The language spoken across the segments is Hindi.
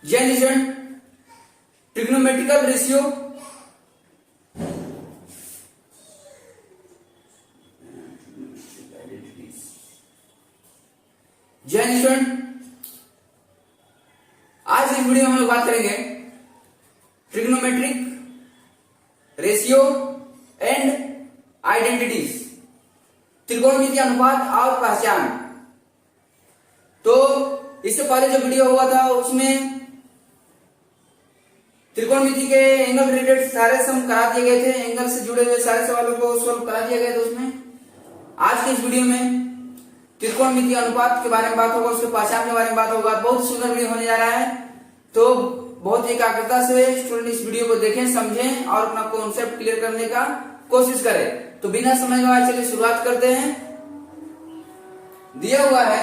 जेनिशन ट्रिग्नोमेट्रिकल रेशियो जेनिशन। आज इस वीडियो में हम लोग बात करेंगे ट्रिग्नोमेट्रिक रेशियो एंड आइडेंटिटीज, त्रिकोणमितीय अनुपात और पहचान। तो इससे पहले जो वीडियो हुआ था उसमें त्रिकोणमिति के एंगल रिलेटेड सारे सम करा दिए गए थे, एंगल से जुड़े हुए सारे सवालों को सॉल्व करा दिया गया था उसमें। आज के इस वीडियो में त्रिकोणमितीय अनुपात के बारे में बात होगा, उसके पहचान के बारे में बात होगा। बहुत सुंदर वीडियो होने जा रहा है, तो बहुत एकाग्रता से स्टूडेंट इस वीडियो को देखें, समझें और अपना कॉन्सेप्ट क्लियर करने का कोशिश करें। तो बिना समय गवाए चलिए शुरुआत करते हैं। दिया हुआ है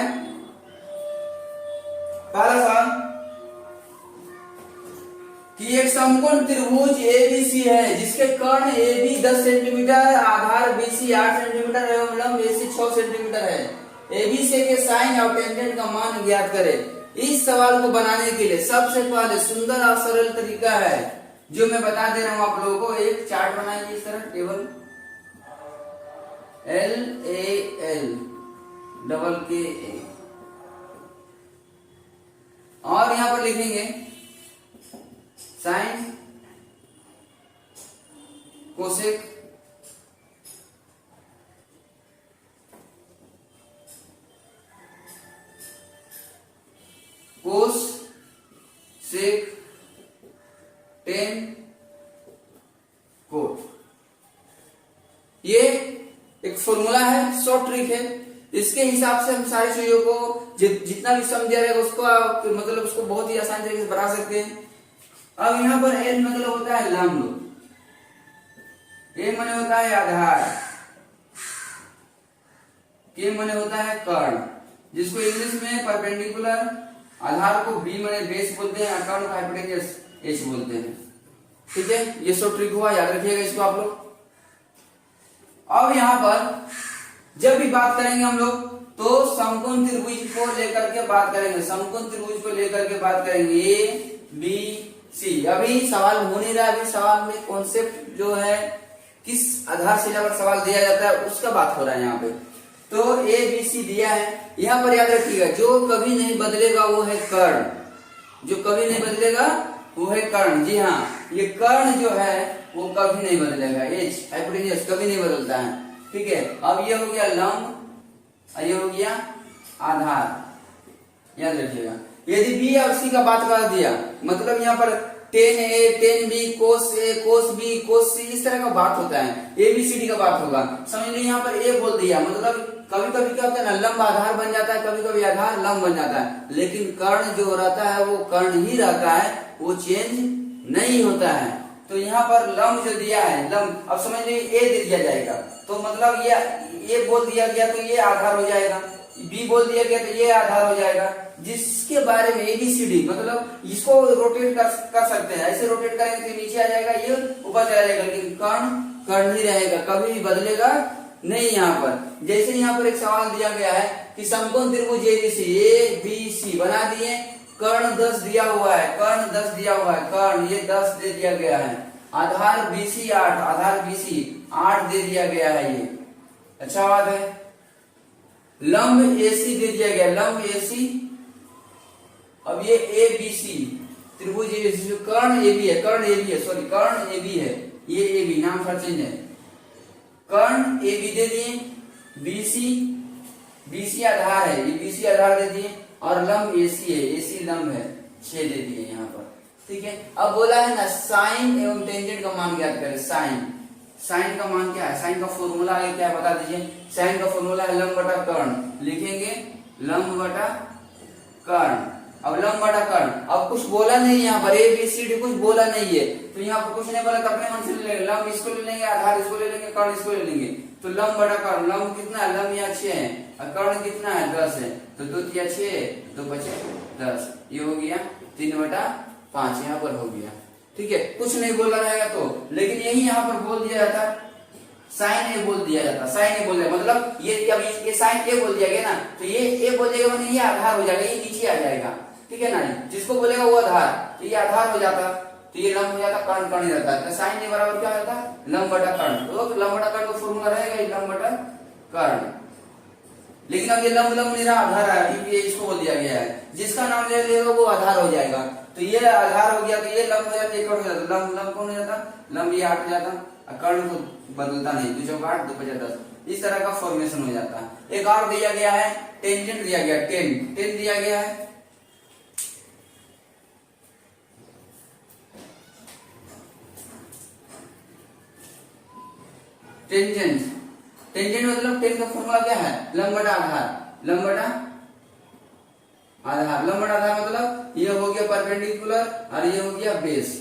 पहला सवाल कि एक समकोण त्रिभुज एबीसी है जिसके कर्ण AB 10 सेंटीमीटर, आधार BC 8 सेंटीमीटर एवं लंब AC 6 सेंटीमीटर है। ABC के साइन और टेंजेंट का मान ज्ञात करें। इस सवाल को बनाने के लिए सबसे पहले सुंदर और सरल तरीका है जो मैं बता दे रहा हूं आप लोगों को। एक चार्ट बनाइए इस तरह, टेबल LAL और यहां पर लिखेंगे साइन कोसेक कोस सेक टेन कोट। ये एक फॉर्मूला है, शॉर्ट ट्रिक है। इसके हिसाब से हम सारी चीजों को जितना भी सम दिया रहेगा उसको मतलब उसको बहुत ही आसान तरीके से बना सकते हैं। अब यहाँ पर L मतलब होता है लंब, A माने होता है आधार, K माने होता है कर्ण, जिसको इंग्लिश में परपेंडिकुलर, आधार को B माने बेस बोलते हैं, कर्ण को हाइपोटेन्यूस H बोलते हैं। ठीक है, ये शॉर्ट ट्रिक हुआ, याद रखिएगा इसको आप लोग। अब यहाँ पर जब भी बात करेंगे हम लोग तो समकोण त्रिभुज को लेकर के बात करेंगे, समकोण त्रिभुज को लेकर के बात करेंगे ABC। अभी सवाल हो नहीं रहा, अभी सवाल में कॉन्सेप्ट जो है किस आधारशिला पर सवाल दिया जाता है उसका बात हो रहा है यहाँ पे। तो ABC दिया है, यहाँ पर याद रखिएगा जो कभी नहीं बदलेगा वो है कर्ण, जो कभी नहीं बदलेगा वो है कर्ण। जी हाँ, ये कर्ण जो है वो कभी नहीं बदलेगा, H हाइपोटेन्यूस कभी नहीं बदलता है। ठीक है, अब ये हो गया लंब, ये हो गया आधार, याद रखिएगा। यदि B और C का बात कर दिया मतलब यहाँ पर tan A tan B cos A cos B cos C इस तरह का बात होता है, ABCD का बात होगा। समझ लीजिए यहाँ पर A बोल दिया मतलब कभी कभी क्या होता है ना, लंब आधार बन जाता है, कभी कभी आधार लंब बन जाता है, लेकिन कर्ण जो रहता है वो कर्ण ही रहता है, वो चेंज नहीं होता है। तो यहाँ पर लंब जो दिया है लंब, अब समझ लीजिए A दे दिया जाएगा तो मतलब ये बोल दिया गया तो ये आधार हो जाएगा, B बोल दिया गया तो ये आधार हो जाएगा। जिसके बारे में ABCD मतलब इसको रोटेट कर सकते हैं, ऐसे रोटेट करेंगे तो नीचे आ जाएगा, ये ऊपर चला जाएगा, लेकिन कर्ण ही रहेगा, कभी भी बदलेगा नहीं। यहाँ पर जैसे यहाँ पर एक सवाल दिया गया है कि समकोण त्रिभुज ABC बना दिए, कर्ण 10 दिया हुआ है, कर्ण 10 दिया हुआ है, कर्ण ये 10 दे दिया गया है, आधार BC 8, आधार BC 8 दे दिया गया है, ये अच्छा बात है। लंब AC दे दिया गया, लंब AC। अब ये ABC त्रिभुज ABC, कर्ण AB है, कर्ण AB है, सॉरी कर्ण AB है, ये AB नाम का चेंज है, कर्ण AB दे दिए, BC आधार है, ये BC आधार दे दिए और लंब AC है, AC लंब है, 6 दे दिए यहाँ पर। ठीक है, अब बोला है ना साइन एवं टेंजेंट का मान ज्ञात करें। साइन का मान क्या है, साइन का फॉर्मूला है क्या बता दीजिए। साइन का फॉर्मूला है लंब बटा कर्ण, लिखेंगे लंब बटा कर्ण। अब लंब बटा कर्ण, अब कुछ बोला नहीं यहाँ पर ABCD कुछ बोला नहीं है, तो यहाँ पर कुछ नहीं बोला तो अपने मन से ले लेंगे, लंब इसको ले लेंगे, आधार इसको ले लेंगे, कर्ण इसको ले लेंगे। तो लंब बटा कर्ण, लंब कितना है, लंब यहाँ 6 है और कर्ण कितना है 10 है, तो 2 तिया 6 2 बचे 10, ये हो गया 3/5 यहाँ पर हो गया। ठीक है, कुछ नहीं बोला रहेगा तो, लेकिन यही यहाँ पर बोल दिया जाता साइन ए बोल दिया जाता, साइन ए बोल दिया मतलब ये साइन ए बोल दिया गया ना, तो ये ए बोल दिया मैंने ये आधार हो जाएगा, ये नीचे आ जाएगा। ठीक है ना जी, जिसको बोलेगा वो आधार, तो ये आधार हो जाता, तो ये लंब हो जाता, कर्ण कर्ण रहता है, तो साइन ए बराबर क्या होता है, लंब बटा कर्ण। तो लंब बटा कर्ण का फॉर्मूला रहेगा ये लंब बटा कर्ण। लेकिन अब ये लंब लंब नहीं रहा, आधार है, क्योंकि ये इसको बोल दिया गया है, जिसका नाम ले लेगा वो आधार हो जाएगा। तो ये आधार हो गया, तो ये लंब हो जाता, ये कर्ण हो जाता, लंब लंब कौन हो जाता, लंब ये 8 हो जाता, कर्ण को बदलता नहीं, 2 चौका 8 2 5 10, इस तरह का फॉर्मेशन हो जाता है। एक और दिया गया है टेंजेंट दिया गया, टेन दिया गया है, टेंजेंट। टेंजेंट मतलब टेन का फॉर्मूला क्या है, लंब बटा आधार, लंब बटा आधार, लंब बटा आधार मतलब ये हो गया परपेंडिकुलर और ये हो गया बेस।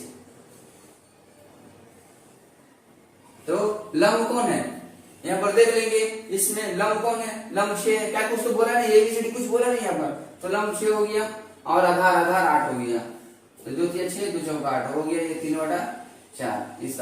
तो लंब कौन है, यहाँ पर देख लेंगे, इसमें लंब कौन है, लंब 6 है, क्या कुछ तो बोला नहीं, एबीसीडी कुछ बोला नहीं यहाँ पर, तो लंब 6 हो गया और आधार 8 हो गया, तो 2 3 6 2 चौका 8 हो गया, ये 3 बटा 4। इस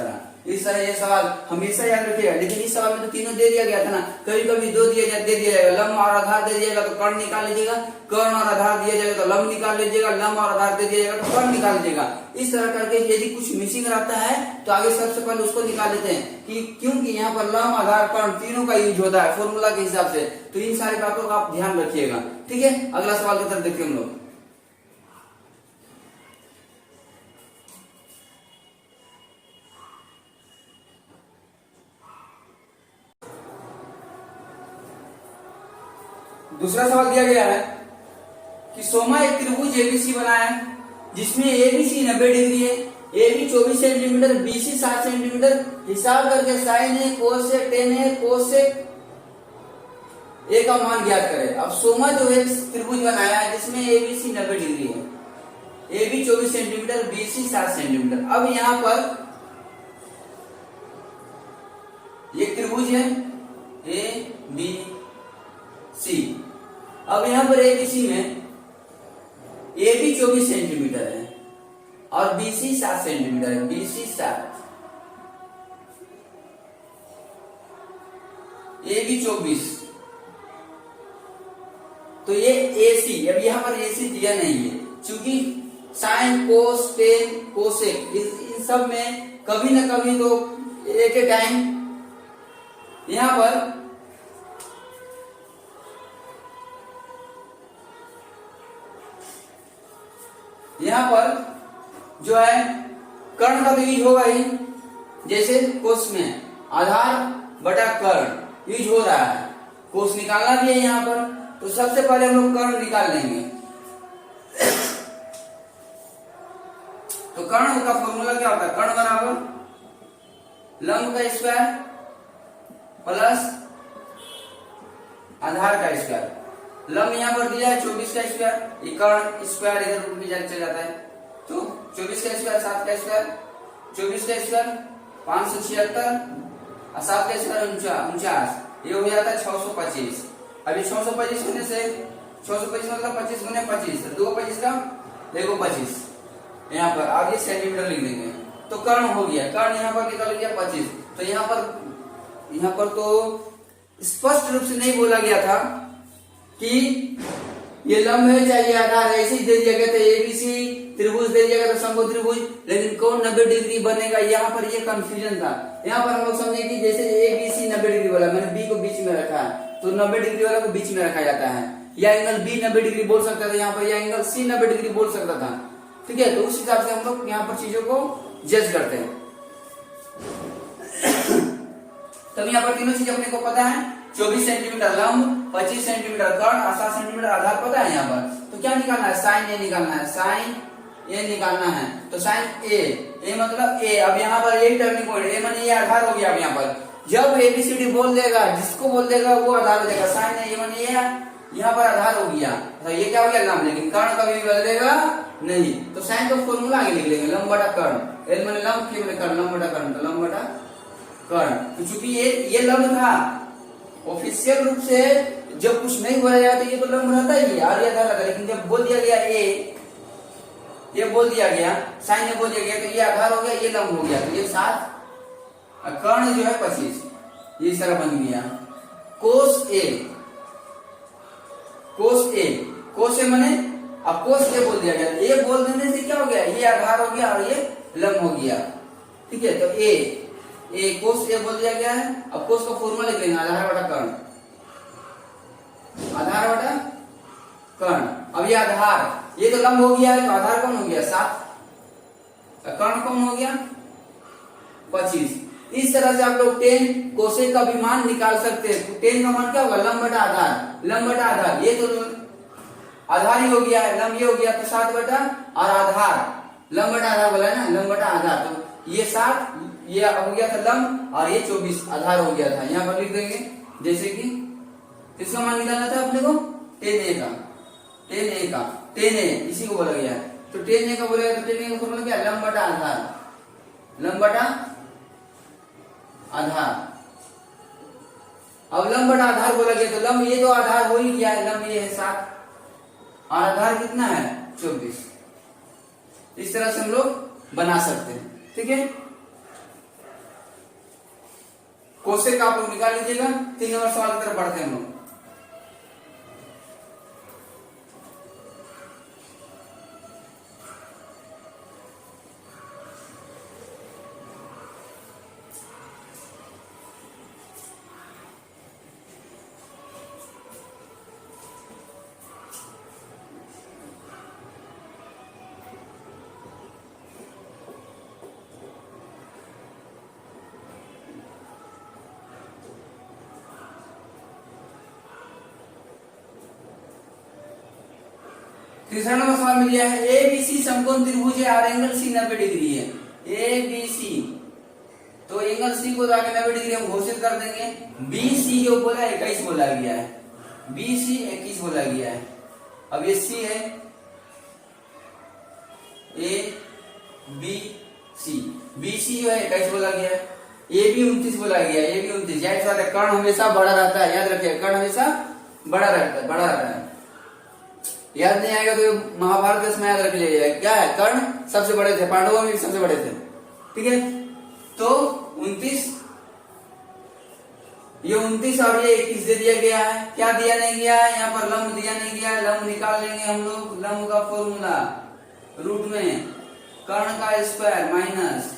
तरह ये सवाल हमेशा याद रखिएगा। लेकिन इस सवाल में तो तीनों दे दिया गया था ना, कभी कभी 2 दे दिया जाएगा, लंब और आधार दे दिएगा तो कर्ण निकाल लीजिएगा, कर्ण और आधार दिया जाएगा तो लंब निकाल लीजिएगा, लंब और आधार दे दिया जाएगा तो कर्ण निकाल लीजिएगा। इस तरह करके यदि कुछ मिसिंग रहता है तो आगे सबसे पहले उसको निकाल लेते हैं, कि क्योंकि यहाँ पर लंब आधार कर्ण तीनों का यूज होता है फॉर्मूला के हिसाब से। तो इन सारी बातों का आप ध्यान रखिएगा, ठीक है। अगला सवाल की तरफ देखिए हम लोग। दूसरा सवाल दिया गया है कि सोमा एक त्रिभुज एबीसी बनाया है, जिसमें एबीसी 90 डिग्री है, एबी 24 सेंटीमीटर, बीसी 7 सेंटीमीटर, हिसाब करके साइन है, कोस है, टेन है, कोस है ए का मान ज्ञात करें। अब सोमा जो है त्रिभुज बनाया है जिसमें एबीसी 90 डिग्री है, एबी 24 सेंटीमीटर, बीसी 7 सेंटीमीटर। अब यहाँ पर ये त्रिभुज है ए बी सी। अब यहां पर एबीसी में एबी 24 सेंटीमीटर है और बीसी 7 सेंटीमीटर है, बीसी 7, एबी 24, तो ये एसी। अब यहां पर एसी दिया नहीं है, क्योंकि साइन कोस टेन कोसेक इन सब में कभी ना कभी तो एक टाइम यहां पर जो है कर्ण का तो यूज होगा ही, जैसे कोस में आधार बटा कर्ण यूज हो रहा है, कोस निकालना भी है यहाँ पर, तो सबसे पहले हम लोग कर्ण निकाल लेंगे। तो कर्ण का फॉर्मूला क्या होता है, कर्ण बराबर लंब का स्क्वायर प्लस आधार का स्क्वायर। लंब यहाँ पर दिया है 24 का स्क्वायर, ये कर्ण स्क्वायर इधर रूट में चल जाता है, तो 24 का स्क्वायर 7 का स्क्वायर, 24 का स्क्वायर 576 और 7 का स्क्वायर 49, ये हो जाता है 625। अभी 625 होने से 625 मतलब 25 गुने 25, 2 25 का देखो 25 यहाँ पर, अब ये सेंटीमीटर लिख देंगे, तो कर्ण हो गया, कर्ण यहाँ पर निकल गया 25। तो यहाँ पर तो स्पष्ट रूप से नहीं बोला गया था कि ये लंब है चाहे आधार है, ऐसे ही दे दिया गया था एबीसी त्रिभुज दे दिया गया था, समकोण त्रिभुज, लेकिन कौन 90 डिग्री बनेगा यहाँ पर ये कंफ्यूजन था। यहाँ पर हम लोग समझे कि जैसे एबीसी 90 डिग्री वाला, मैंने बी को बीच में रखा है, तो 90 डिग्री वाला को बीच में रखा जाता है, या एंगल बी 90 डिग्री बोल सकता था यहाँ पर, या एंगल सी 90 डिग्री बोल सकता था, ठीक है। तो उस हिसाब से हम लोग यहाँ पर चीजों को जज करते हैं। तब यहाँ पर तीनों चीज अपने को पता है, 24 सेंटीमीटर लंब, 25 सेंटीमीटर कर्ण और 7 सेंटीमीटर आधार पता है यहाँ पर। तो क्या निकालना है, साइन ए निकालना है, साइन ए निकालना है। तो साइन ए मतलब ए, अब यहाँ पर ए टर्निंग पॉइंट, ए माने ये आधार हो गया। अब यहाँ पर जब एबीसीडी बोल देगा, जिसको बोल देगा वो आधार हो जाएगा, साइन ए माने ये यहाँ पर आधार हो गया, तो ये क्या हो गया लंब, लेकिन कर्ण कभी बदलेगा नहीं। तो साइन का फॉर्मूला आगे लिख लेंगे, लंब बटा कर्ण, एल माने लंब, के माने कर्ण, लंब बटा कर्ण, तो लंब बटा कर्ण। तो चूंकि ये लंब था, ऑफिशियल रूप से जब कुछ नहीं बोला जाता तो ये तो लंब रहता ही है, आर्य आधार रहता, लेकिन जब बोल दिया गया ये बोल दिया गया, साइन बोल दिया गया, तो ये आधार हो गया, ये लंब हो गया, तो ये 7, कर्ण जो है 25, ये इस तरह बन गया। कोस ए माने अब कोस ए बोल दिया गया, ए बोल देने से क्या हो गया, ये आधार हो गया और ये लंब हो गया। ठीक है, तो ए कोस ए बोल दिया गया है। अब कोस का फॉर्मूला लिख लेंगे, आधार बटा कर्ण, आधार बटा कर्ण। अब ये आधार, ये तो लंब हो गया है, तो आधार कौन हो गया 7, कर्ण कौन हो गया 25। इस तरह से आप लोग टेन कोसेक का भी मान निकाल सकते हैं। टेन का मान क्या होगा, लंब बटा आधार, लंब बटा आधार, ये तो आधार ही हो गया है, लंब ये हो गया, तो 7 बटा और आधार, लंब बटा आधार बोला है ना, लंब बटा आधार, तो ये 7, ये हो गया था लंब और ये 24 आधार हो गया था। यहाँ पर लिख देंगे, जैसे कि किसका मान निकालना था अपने को, टेन ए का, टेन ए का, टेन ए इसी को बोला गया है। तो टेन ए का बोला गया, तो टेन ए का फॉर्मूला क्या है, लंब बटा आधार, लंब बटा आधार। अब लंब बटा आधार बोला गया, तो लंब ये तो आधार हो ही गया है, लंब ये है 7 और आधार कितना है 24। इस तरह से हम लोग बना सकते हैं। ठीक है, कोसेक आप लोग निकाल लीजिएगा। 3 नंबर सवाल की तरफ बढ़ते हैं हम लोग। तीसरा नंबर सवाल मिल गया है, एबीसी समकोण त्रिभुज है और एंगल सी 90 डिग्री है। एबीसी, तो एंगल सी को जाके 90 डिग्री हम घोषित कर देंगे। बीसी जो बोला 21 बोला गया है, बीसी 21 बोला गया है। अब ये सी है, ए बी सी, बीसी जो है 21 बोला गया है, ए बी 29 बोला गया है, ए बी 29। जाहिर सा कर्ण हमेशा बड़ा रहता है, याद रखिए कर्ण हमेशा बड़ा रहता है, बड़ा रहता है। याद नहीं आएगा तो महाभारत के समय याद रख लीजिएगा, क्या है कर्ण सबसे बड़े थे, पांडवों में भी सबसे बड़े थे। ठीक है, तो 29, ये 29 और ये 21 दे दिया गया है। क्या दिया नहीं गया है, यहाँ पर लंब दिया नहीं गया है, लंब निकाल लेंगे हम लोग। लंब का फॉर्मूला रूट में कर्ण का स्क्वायर माइनस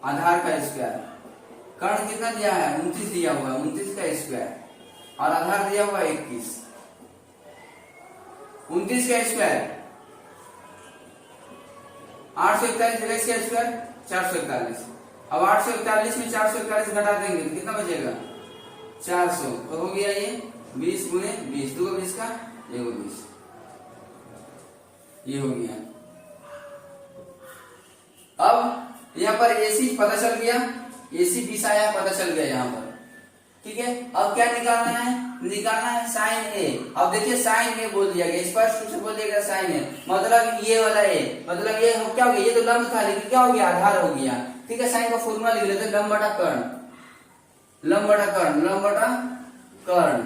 आधार का स्क्वायर। कर्ण कितना दिया है 29 दिया हुआ है, 29 का स्क्वायर और आधार दिया हुआ 21। 29 का स्क्वायर 841 का स्क्वायर 441। अब 841 में 441 घटा देंगे तो कितना बचेगा 400, तो हो गया ये 20 गुणे 20, 2 20 का 1 20, ये हो गया। अब यहाँ पर एसी पता चल गया, एसी 20 आया पता चल गया यहाँ पर। ठीक है, अब क्या निकालना है, निकालना है साइन ए। अब देखिए साइन ए बोल दिया गया, स्पष्ट रूप से बोल दिया गया साइन ए, मतलब ये वाला ए, मतलब ये क्या हो गया, ये तो लंब था लेकिन क्या हो गया आधार हो गया। ठीक है, साइन का फॉर्मूला लिख लेते हैं, लंब बटा कर्ण, लंब बटा कर्ण, लंब बटा कर्ण।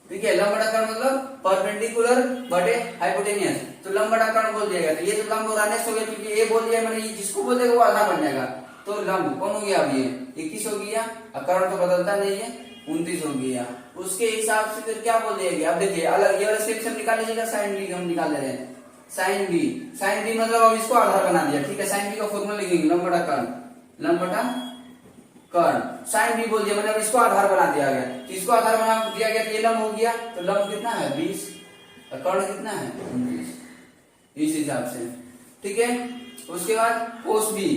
ठीक है, लंब बटा कर्ण मतलब परपेंडिकुलर बटे हाइपोटेनियस, तो लंब बटा कर्ण बोल दिया गया। तो ये तो लंब और आने हो गया, क्योंकि ए बोल दिया मैंने, जिसको बोल देगा वो आधार बन जाएगा। तो लंब कौन हो गया, अब ये 21 हो गया, और कर्ण तो बदलता नहीं है, 29 हो गया। उसके हिसाब से फिर क्या बोल दिया गया, अब देखिए अलग ये वाला सेक्शन निकाल लीजिएगा, साइन बी हम निकाल ले रहे हैं, साइन बी। साइन बी मतलब अब इसको आधार बना दिया। ठीक है, साइन बी का फॉर्मूला लिखेंगे, लंब बटा कर्ण, लंब बटा कर्ण। साइन बी बोल दिया मतलब इसको आधार बना दिया गया, तो इसको आधार बना दिया गया, तो ये लंब हो गया, तो लंब कितना है 20 और कर्ण कितना है 29, इस हिसाब से। ठीक है, उसके बाद कोस बी,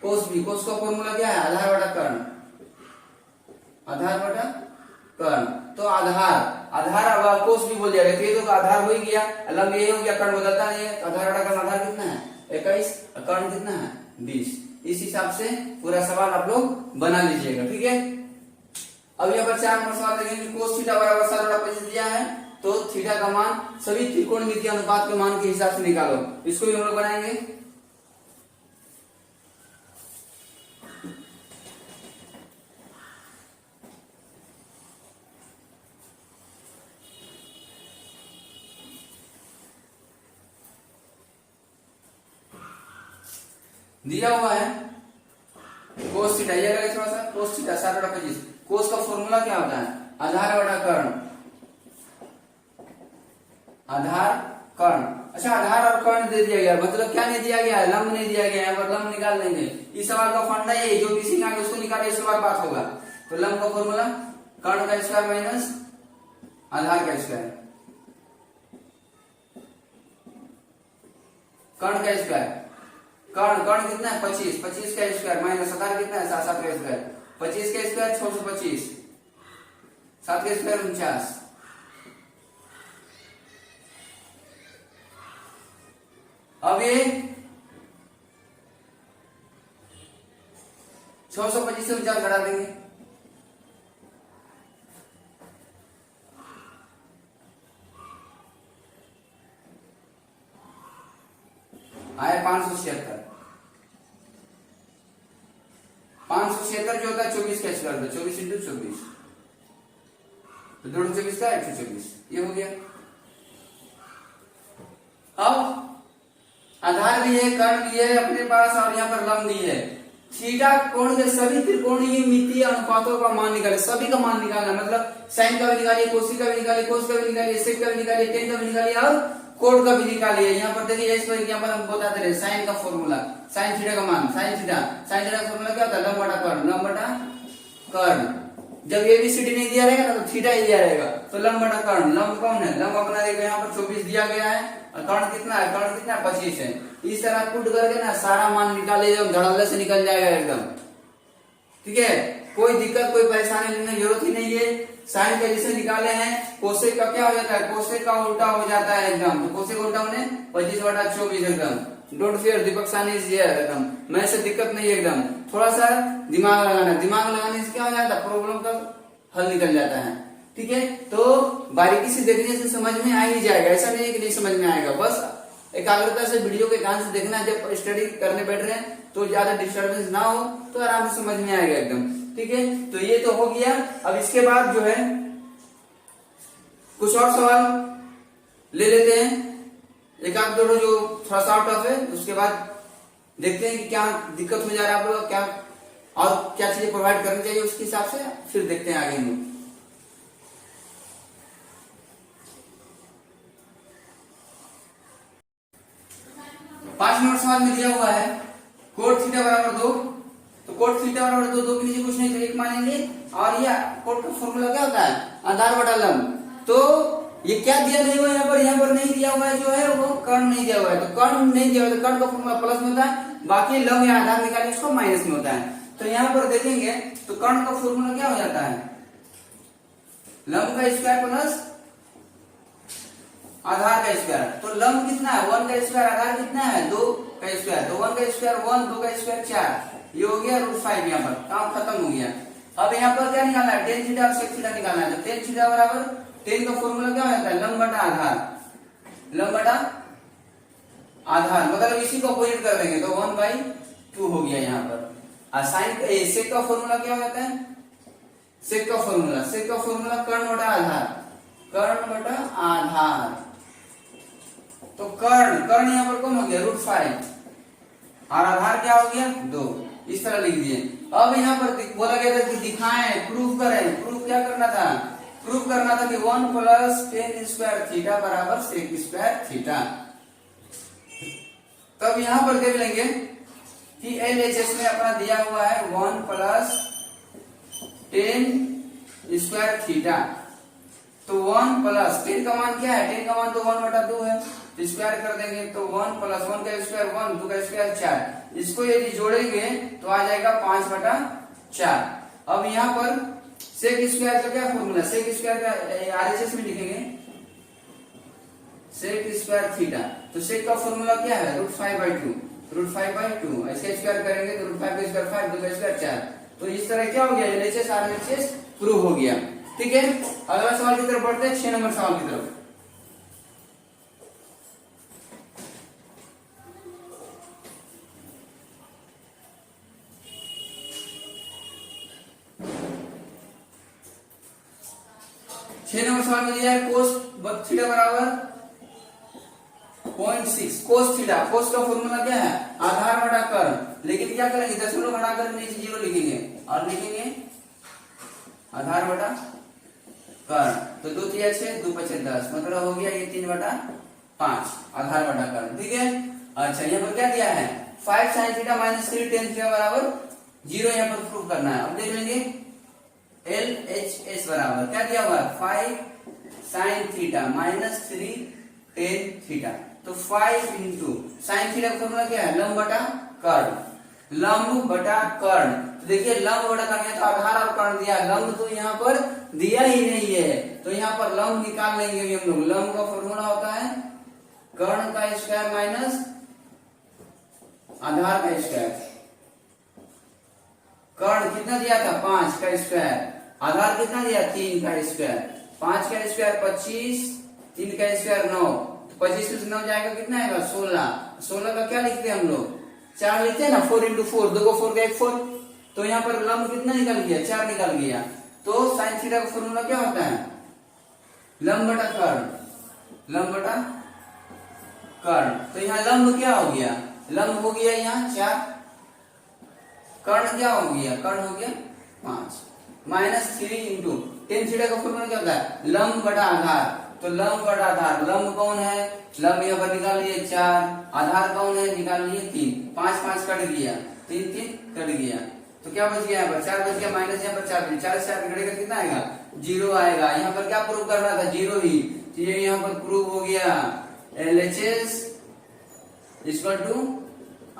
कोस बी, कोस का फॉर्मूला क्या है, आधार बटा कर्ण, आधार बटा कर्ण। तो आधार, आधार अब कोस भी बोल दिया गया, तो ये तो आधार हो ही गया, लंब ये हो गया, कर्ण बदलता नहीं है, तो आधार बटा कर्ण, आधार कितना है 21 और कर्ण कितना है 20। इस हिसाब से पूरा सवाल आप लोग बना लीजिएगा। ठीक है, अब यहाँ पर 4 नंबर सवाल देखेंगे, कोस थीटा बराबर 7/25 दिया है, तो थीटा का मान सभी त्रिकोणमितीय अनुपात के मान के हिसाब से निकालो। इसको भी हम लोग बनाएंगे। दिया हुआ है कोस थीटा, ये लगे थोड़ा सा, कोस थीटा 7/25। कोस का फॉर्मूला क्या होता है, आधार बटा कर्ण, आधार कर्ण। अच्छा, आधार और कर्ण दे दिया गया, मतलब क्या नहीं दिया गया है, लंब नहीं दिया गया है, पर लंब निकाल लेंगे। इस सवाल का फंडा ये, जो किसी ने आगे उसको निकाले उसके बाद बात होगा। तो लंब का फॉर्मूला कर्ण का स्क्वायर माइनस आधार का स्क्वायर, कर्ण का स्क्वायर, कर्ण कर्ण कितना है 25, 25 का स्क्वायर माइनस आधार कितना है 7, 7 का स्क्वायर, 25 का स्क्वायर 625, 7 का स्क्वायर 49। अब ये 625 से 49 घटा देंगे, आए 576। 576 जो होता है 24 का स्क्वायर, 24 इंटू 24, तो 224 का 124, ये हो गया। अब आधार भी है, कर्ण भी है अपने पास, और यहाँ पर लंब भी है। थीटा कोण के सभी त्रिकोणीय मितीय अनुपातों का मान निकाले, सभी का मान निकालना, मतलब साइन का भी निकालिए, कोसी का भी निकालिए, कोस का भी निकालिए, सेक का भी निकालिए, टेन का भी निकालिए और कोण का भी निकालिए। यहाँ पर देखिए, इस पर यहाँ पर हम बताते रहे साइन का फॉर्मूला, साइन थीटा का मान, साइन थीटा का फॉर्मूला क्या होता है, लंब बटा कर्ण, लंब बटा कर्ण। जब एबीसीडी नहीं दिया रहेगा ना तो थीटा ही दिया रहेगा, तो लंब बटा कर्ण। लंब कौन है, लंब अपना देखो यहाँ पर 24 दिया गया है, और कर्ण कितना है, कर्ण कितना 25 है। इस तरह पुट करके ना सारा मान निकाले, जब धड़ल्ले से निकल जाएगा एकदम, ठीक है। कोई दिक्कत कोई परेशानी लेने की जरूरत ही नहीं है। साइन का जैसे निकाले हैं, कोसेक का क्या हो जाता है, कोसेक का उल्टा हो जाता है एकदम, तो कोसेक उल्टा होने 25 बटा 24 एकदम। डोंट फियर, दीपक सानी इज हियर एकदम, मैं से दिक्कत नहीं है एकदम। थोड़ा सा दिमाग लगाना, दिमाग लगाने से क्या हो जाता है, प्रॉब्लम का हल निकल जाता है, ठीक है। तो बारीकी से देखने से समझ में आ ही जाएगा, ऐसा नहीं है कि नहीं समझ में आएगा। बस एकाग्रता से वीडियो के ध्यान से देखना, जब स्टडी करने बैठ रहे हैं तो ज्यादा डिस्टर्बेंस ना हो, तो आराम से समझ में आएगा एकदम, ठीक है। तो ये तो हो गया। अब इसके बाद जो है कुछ और सवाल ले लेते हैं, एक आध दो जो थोड़ा सा टफ है, उसके बाद देखते हैं कि क्या दिक्कत हो जा रहा है आप लोग, क्या और क्या चीजें प्रोवाइड करनी चाहिए, उसके हिसाब से फिर देखते हैं आगे हम। 5 नंबर सवाल में दिया हुआ है कोट थीटा बराबर 2, तो कोट थीटा बराबर 2, 2 के नीचे कुछ नहीं तो 1 मानेंगे, और ये कोट का फॉर्मूला क्या होता है, आधार बटा लंब। तो ये क्या दिया नहीं हुआ है यहाँ पर नहीं दिया हुआ है, जो है वो कर्ण नहीं दिया हुआ है, तो कर्ण नहीं दिया हुआ है तो कर्ण का फॉर्मूला प्लस में होता है, बाकी लंब या आधार निकालेंगे उसको माइनस में होता है। तो यहाँ पर देखेंगे तो कर्ण का फॉर्मूला क्या हो जाता है, लंब का स्क्वायर प्लस आधार का स्क्वायर। तो लंब कितना है 1 का स्क्वायर, आधार कितना है 2 का स्क्वायर, तो 1 का स्क्वायर 1, 2 का स्क्वायर 4, ये हो गया √5। यहाँ पर काम खत्म हो गया। अब यहाँ पर क्या निकालना है, टेन थीटा और सेक थीटा निकालना है। तो टेन थीटा बराबर, टेन का फॉर्मूला क्या हो जाता है, लंब बटा आधार, लंब बटा आधार, मतलब इसी को अपोजिट कर देंगे तो 1/2 हो गया यहाँ पर। और साइन सेक का फॉर्मूला क्या हो जाता है, सेक का फॉर्मूला कर्ण बटा आधार, कर्ण बटा आधार। तो कर्ण यहाँ पर कौन हो गया √5, और आधार क्या हो गया 2, इस तरह लिख दिए। अब यहाँ पर बोला गया था कि दिखाएं, प्रूफ करें। प्रूफ क्या करना था, प्रूफ करना था कि 1 + tan स्क्वायर थीटा बराबर सेक स्क्वायर थीटा। तब यहाँ पर देख लेंगे कि LHS में अपना दिया हुआ है 1 + tan स्क्वायर थीटा। तो 1 + tan का मान क्या है, tan का मान तो 1/2 है, तो स्क्वायर कर देंगे तो 1 + 1 का स्क्वायर 1, 2 का स्क्वायर 4। इसको यदि जोड़ेंगे तो आ जाएगा 5/4। अब यहाँ पर सेक स्क्वायर का क्या फॉर्मूला, सेक स्क्वायर का RHS में लिखेंगे सेक स्क्वायर थीटा। तो सेक का फॉर्मूला क्या है √5/2, √5/2। इसका स्क्वायर करेंगे तो √5 का स्क्वायर 5, 2 का स्क्वायर 4। तो इस तरह क्या हो गया, LHS RHS प्रूव हो गया, ठीक है। अगला सवाल की तरफ बढ़ते हैं, 6 नंबर सवाल की तरफ। सवाल में दिया है कोस थीटा बराबर 0.6, कोस थीटा। कोस का फॉर्मूला क्या है, आधार बटा कर्ण। लेकिन क्या करेंगे, दशमलव घटाकर नीचे 0 लिखेंगे और लिखेंगे आधार बटा कर्ण। तो 2 3 6 2 5 10, मतलब हो गया ये 3/5 आधार बटा कर्ण। ठीक है। अच्छा यहाँ पर क्या दिया है 5 sin theta minus 3 tan theta बराबर 0, यहाँ पर प्रूव करना है। अब देख लेंगे LHS बराबर क्या दिया हुआ है 5 sin theta minus 3 tan theta, तो 5 इंटू साइन थीटा का फॉर्मूला क्या है लंब बटा कर्ण, लंब बटा कर्ण। तो देखिए लंब बटा कर्ण है तो आधार और कर्ण दिया, लंब तो यहाँ पर दिया ही नहीं है, तो यहाँ पर लंब निकाल लेंगे हम लोग। लंब का फॉर्मूला होता है कर्ण का स्क्वायर माइनस आधार का स्क्वायर। कर्ण कितना दिया था 5 का स्क्वायर, आधार कितना दिया 3 का स्क्वायर, 5 का स्क्वायर 25, 3 का स्क्वायर 9, 25 में से 9 जाएगा कितना आएगा 16, 16 का क्या लिखते हैं हम लोग 4 लिखते हैं ना, 4 इंटू 4, 2 को 4 का 1 4, तो यहाँ पर लंब कितना निकल गया 4 निकल गया। तो साइन थीटा का फॉर्मूला क्या होता है लंब बटा कर्ण, लंब बटा कर्ण। तो यहाँ लंब क्या हो गया, लंब हो गया यहाँ 4, कर्ण क्या हो गया, कर्ण हो गया 5, माइनस 3 इंटू टेन थीटा का फॉर्मूला क्या होता है लंब बटा आधार, तो लंब बटा आधार, लंब कौन है लंब यहाँ पर निकाल लिए 4, आधार कौन है निकाल लिए 3, 5 5 कट गया, 3 3 कट गया, तो क्या बच गया यहाँ पर 4 बच गया, माइनस यहाँ पर 4 से 4 कटेगा कितना आएगा 0 आएगा। यहाँ पर क्या प्रूव करना था 0 ही, तो ये यहाँ पर प्रूव हो गया LHS इक्वल टू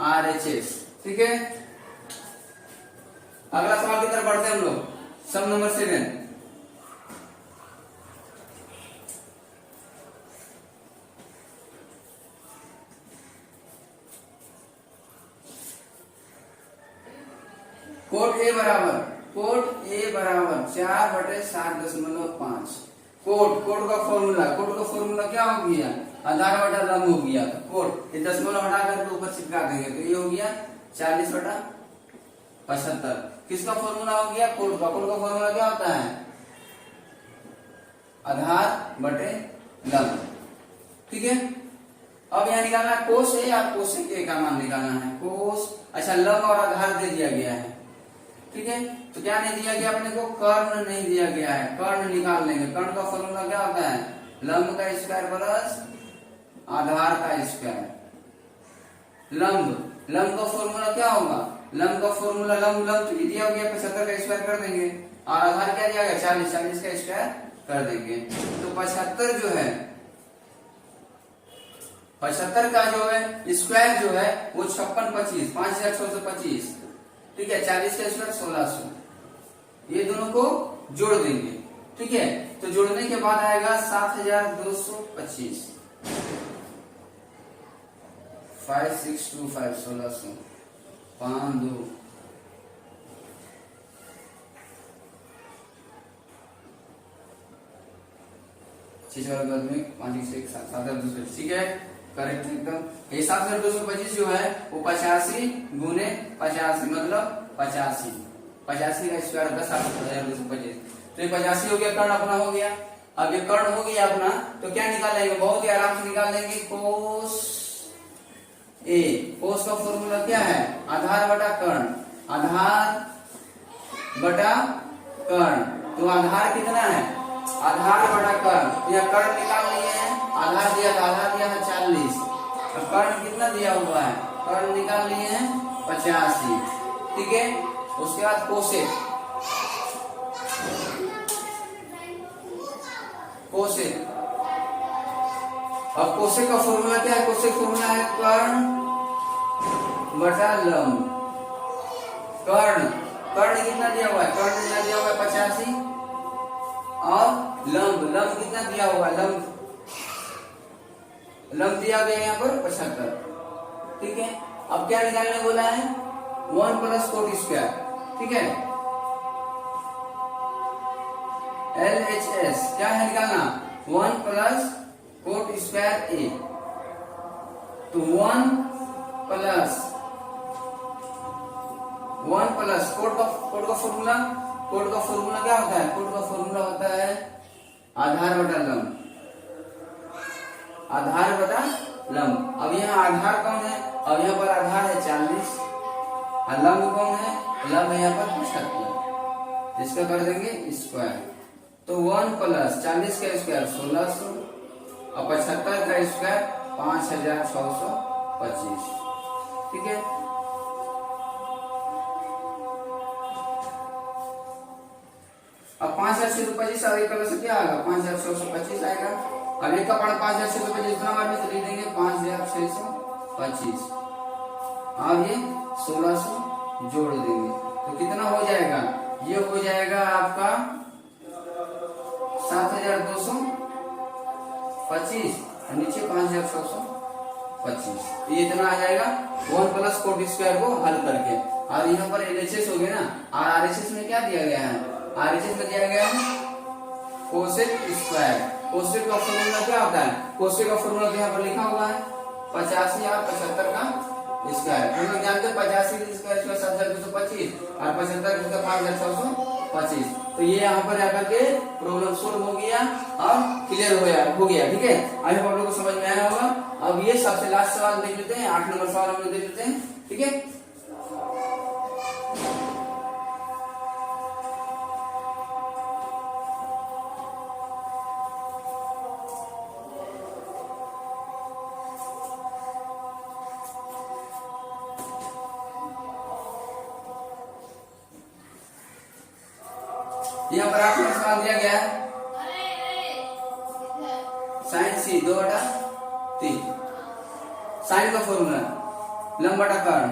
RHS। ठीक है। अगला सवाल की तरफ बढ़ते हैं हम लोग, सम नंबर 7। कोट ए बराबर 4/7.5, कोट का फॉर्मूला क्या हो गया आधार बटा लंब हो गया, तो कोट ये दशमलव हटा करके ऊपर चिपका देंगे, तो ये हो गया 40/75। किसका फॉर्मूला हो गया कोट का फॉर्मूला क्या होता है आधार बटे लंब। ठीक है। अब यहाँ निकालना है कोस ए या कोसेक ए का मान निकालना है, कोस अच्छा लंब और आधार दे दिया गया है। ठीक है। तो क्या नहीं दिया गया अपने को कर्ण नहीं दिया गया है, कर्ण निकाल लेंगे। कर्ण का फॉर्मूला क्या होता है लंब का स्क्वायर प्लस आधार का स्क्वायर। लंब का फॉर्मूला क्या होगा लंब का फॉर्मूला लंब तो दिया हो गया 75 का स्क्वायर कर देंगे, और आधार क्या दिया गया 40 का स्क्वायर कर देंगे। तो 75 जो है 75 का जो है स्क्वायर जो है वो 56 25 5625। ठीक है। 40 का स्क्वायर 1600, ये दोनों को जोड़ देंगे। ठीक है। तो जोड़ने के बाद आएगा 7225, 5625 1600 5 2 5 ठीक है करेक्ट एकदम। ये 7225 जो है वो 85 गुने 85 मतलब 85 का स्क्वायर होगा 7225, तो ये 85 हो गया, कर्ण अपना हो गया। अब ये कर्ण हो गया अपना, तो क्या निकाल लेंगे बहुत ही आराम से निकाल लेंगे कोस ए। कोस का फॉर्मूला क्या है आधार बटा कर्ण, आधार बटा कर्ण, तो आधार कितना है आधार बटा कर्ण, यह कर्ण निकाल लिए हैं, आधार दिया था 40, और कर्ण कितना दिया हुआ है कर्ण निकाल लिए हैं 85। ठीक है। उसके बाद कोसेक अब कोसेक का फॉर्मूला क्या है कोसेक फॉर्मूला है कर्ण बटा लंब। कर्ण कितना दिया हुआ है कर्ण दिया हुआ है 85, और लंब कितना दिया हुआ है लंब दिया गया यहाँ पर 75। ठीक है। अब क्या निकालने बोला है 1 प्लस कोट स्क्वायर। ठीक है। LHS क्या है निकालना 1 प्लस कोट स्क्वायर ए, तो 1 प्लस कोट का फॉर्मूला क्या होता है कोट का फॉर्मूला होता है आधार बटा लंब, आधार बटा लंब। अब यहाँ आधार कौन है, अब यहाँ पर आधार है 40 और लंब कौन है, लंब यहाँ पर 75, इसका कर देंगे स्क्वायर। तो 1 प्लस 40 का स्क्वायर 1600 और 75 का स्क्वायर 5625। ठीक है, अब 5625 आगे कलर से क्या आएगा, 5625 आएगा। अब एक का पढ़ा 5625 जितना बार में तो लिख देंगे 5625 और ये 1600 जोड़ देंगे तो कितना हो जाएगा, ये हो जाएगा आपका 7225 और नीचे 5625। ये इतना आ जाएगा 1 प्लस कोट स्क्वायर को हल करके। और यहाँ पर एलएचएस हो गया ना, और आरएचएस में क्या दिया गया है, आरएचएस में दिया गया है कोसेक स्क्वायर। कोसेक का फॉर्मूला क्या होता है, कोसेक का फॉर्मूला तो यहाँ पर लिखा हुआ है 85 और 75 का स्क्वायर। हम लोग जानते हैं 85 का स्क्वायर 7225 और 75 का 5625। तो ये यहाँ पर आकर के प्रॉब्लम सोल्व हो गया और क्लियर हो गया। ठीक है, आई होप आप लोगों को समझ में आया होगा। अब ये सबसे लास्ट सवाल देख लेते हैं, 8 नंबर सवाल हम लोग देख लेते हैं। ठीक है, यहाँ पर 8 नंबर सवाल दिया गया है साइन सी 2/3 साइन का फॉर्मूला लंब बटा कर्ण,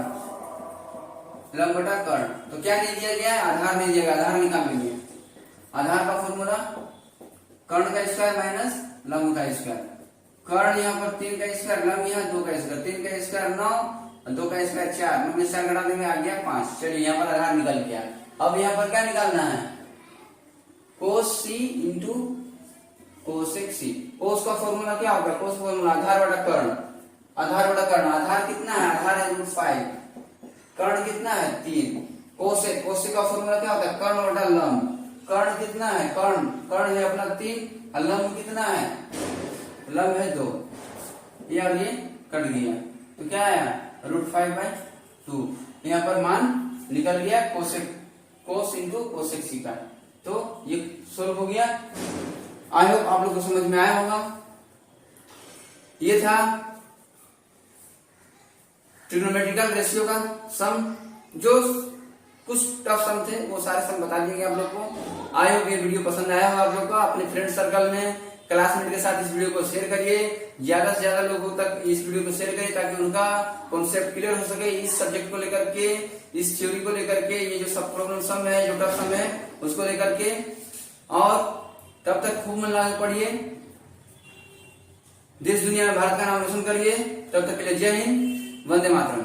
लंब बटा कर्ण। तो क्या नहीं दिया गया है, आधार नहीं दिया गया, आधार निकाल लेंगे। आधार का फॉर्मूला कर्ण का स्क्वायर माइनस लंब का स्क्वायर। कर्ण यहाँ पर 3 का स्क्वायर, लंब यहाँ 2 का स्क्वायर। 3 का स्क्वायर 9 और 2 का स्क्वायर 4, 9 में 4 घटा देंगे आ गया 5। चलिए यहाँ पर आधार निकल गया। अब यहाँ पर क्या निकालना है, कोस सी इंटू कोसेक सी। कोस का फॉर्मूला क्या होगा, कोस फॉर्मूला आधार बटा कर्ण, आधार बटा कर्ण। आधार कितना है, आधार है √5, कर्ण कितना है 3। कोसेक, कोसेक का फॉर्मूला क्या होता है, कर्ण बटा लंब। कर्ण कितना है, कर्ण है अपना 3 और लंब कितना है, लंब है 2। ये और ये कट गया तो क्या आया √5/2। यहाँ पर मान निकल गया कोसेक, कोस इंटू कोसेक सी का। तो ये सोल्व हो गया। आई होप आप लोग को समझ में आया होगा। ये था ट्रिग्नोमेट्रिकल रेशियो का सम। जो कुछ टफ सम थे वो सारे सम बता दिए आप लोग को। आई होप ये वीडियो पसंद आया होगा आप लोग को। अपने फ्रेंड सर्कल में, क्लासमेट के साथ इस वीडियो को शेयर करिए। ज्यादा से ज्यादा लोगों तक इस वीडियो को शेयर करिए ताकि उनका कॉन्सेप्ट क्लियर हो सके इस सब्जेक्ट को लेकर के, इस थ्योरी को लेकर के, ये जो सब प्रॉब्लम सम है, जो टफ सम है उसको लेकर के। और तब तक खूब मन लगा पढ़िए, देश दुनिया में भारत का नाम रोशन करिए। तब तक के लिए जय हिंद, वंदे मातरम।